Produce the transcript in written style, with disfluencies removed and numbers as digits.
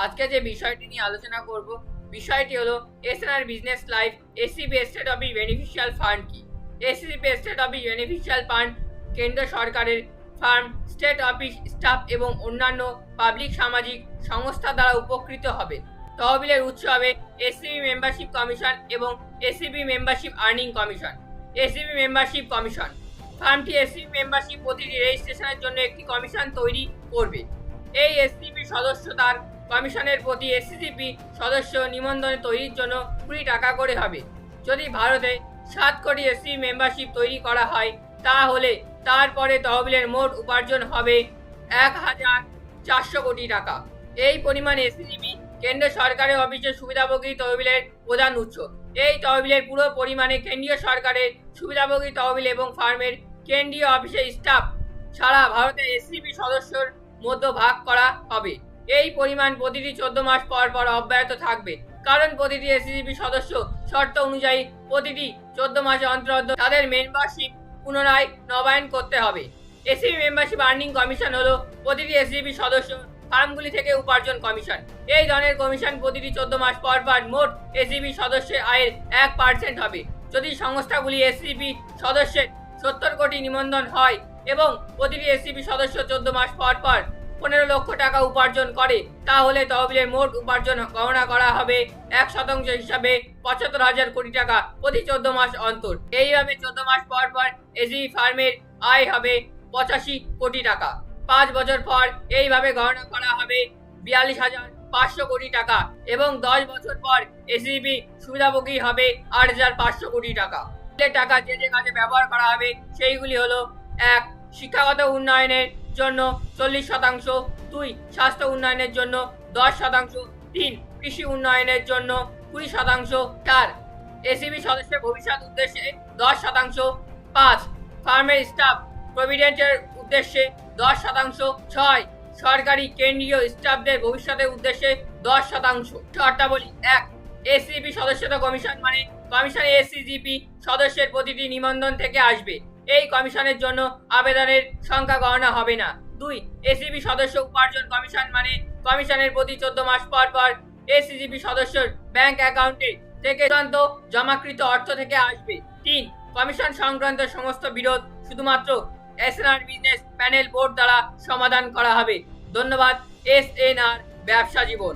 আজকে যে বিষয়টি নিয়ে আলোচনা করব বিষয়টি হলো SNR business life SCB state office beneficial fund কি। SCB state office beneficial fund কেন্দ্র সরকারের ফার্ম, স্টেট অফিস স্টাফ এবং অন্যান্য পাবলিক সামাজিক সংস্থা দ্বারা উপকৃত হবে। তহবিলের উৎস হবে এসসিবি মেম্বারশিপ কমিশন এবং SCB membership earning commission. SCB membership commission ফার্মটি এসসিবি মেম্বারশিপ প্রতিটি রেজিস্ট্রেশনের জন্য একটি কমিশন তৈরি করবে। এই এসসিবি সদস্য তার কমিশনের প্রতি এসসিবি সদস্য নিবন্ধন তৈরির জন্য 20 টাকা করে হবে। যদি ভারতে 7 কোটি এসসিবি মেম্বারশিপ তৈরি করা হয় তাহলে তারপরে তহবিলের মোট উপার্জন হবে 1400 কোটি টাকা। এই পরিমাণ এসসিবি কেন্দ্র সরকারের অফিসের সুবিধাভোগী তহবিলের প্রধান উৎস। এই তহবিলের পুরো পরিমাণে কেন্দ্রীয় সরকারের সুবিধাভোগী তহবিল এবং ফার্মের কেন্দ্রীয় অফিসের স্টাফ সারা ভারতে এসসিবি সদস্যর মধ্যে ভাগ করা হবে। এই পরিমাণ প্রতিটি 14 মাস পর পর অব্যাহত থাকবে, কারণ প্রতিটি এসসিবি সদস্য শর্ত অনুযায়ী প্রতিটি 14 মাসে অন্তর তাদের মেম্বারশিপ পুনরায় নবায়ন করতে হবে। এসসিবি মেম্বারশিপ আর্নিং কমিশন হলো প্রতিটি এসসিবি সদস্য ফার্মগুলি থেকে উপার্জন কমিশন। এই ধরনের কমিশন প্রতিটি 14 মাস পর পর মোট এসসিবি সদস্যের আয়ের 1% হবে। যদি সংস্থাগুলি এসসিবি সদস্যের 70 কোটি নিবন্ধন হয় এবং প্রতিটি এসসিবি সদস্য 14 মাস পর পর 15 লক্ষ টাকা উপার্জন করে তাহলে তহবিলের মোট উপার্জন গণনা করা হবে 1% হিসাবে 75,000 কোটি টাকা প্রতি 14 মাস অন্তর। এইভাবে 14 মাস পর পর এসসিবি ফার্মের আয় হবে 85 কোটি টাকা। 5 বছর পর এইভাবে গণনা করা হবে 42,500 কোটি টাকা এবং 10 বছর পর এসসিবি সুবিধাভোগী হবে 8,500 কোটি টাকা। টাকা যে যে কাজে ব্যবহার করা হবে সেইগুলি হলো: 1. শিক্ষাগত উন্নয়নের জন্য 40%, 2. স্বাস্থ্য উন্নয়নের জন্য 10%, 3. কৃষি উন্নয়নের জন্য 20%, 4. এসসিবি সদস্যের ভবিষ্যৎ উদ্দেশ্যে 10%, 5. ফার্মের স্টাফ প্রভিডেন্টের উদ্দেশ্যে 10%, 6. সরকারি কেন্দ্রীয় স্টাফদের ভবিষ্যতের উদ্দেশ্যে 10%। শর্তাবলী: 1. এসসিবি সদস্যতা কমিশন মানে কমিশন এসসিজিপি সদস্যের প্রতিটি নিবন্ধন থেকে আসবে। এই কমিশনের জন্য আবেদনের সংখ্যা গণনা হবে না। 2. এসসিবি সদস্য উপার্জন কমিশন মানে কমিশনের প্রতি 14 মাস পর পর এসসিজিপি সদস্যর ব্যাংক অ্যাকাউন্টে থেকে জমাকৃত অর্থ থেকে আসবে। 3. কমিশন সংক্রান্ত সমস্ত বিরোধ শুধুমাত্র এসএনআর বিজনেস প্যানেল বোর্ড দ্বারা সমাধান করা হবে। ধন্যবাদ। এসএনআর ব্যবসা জীবন।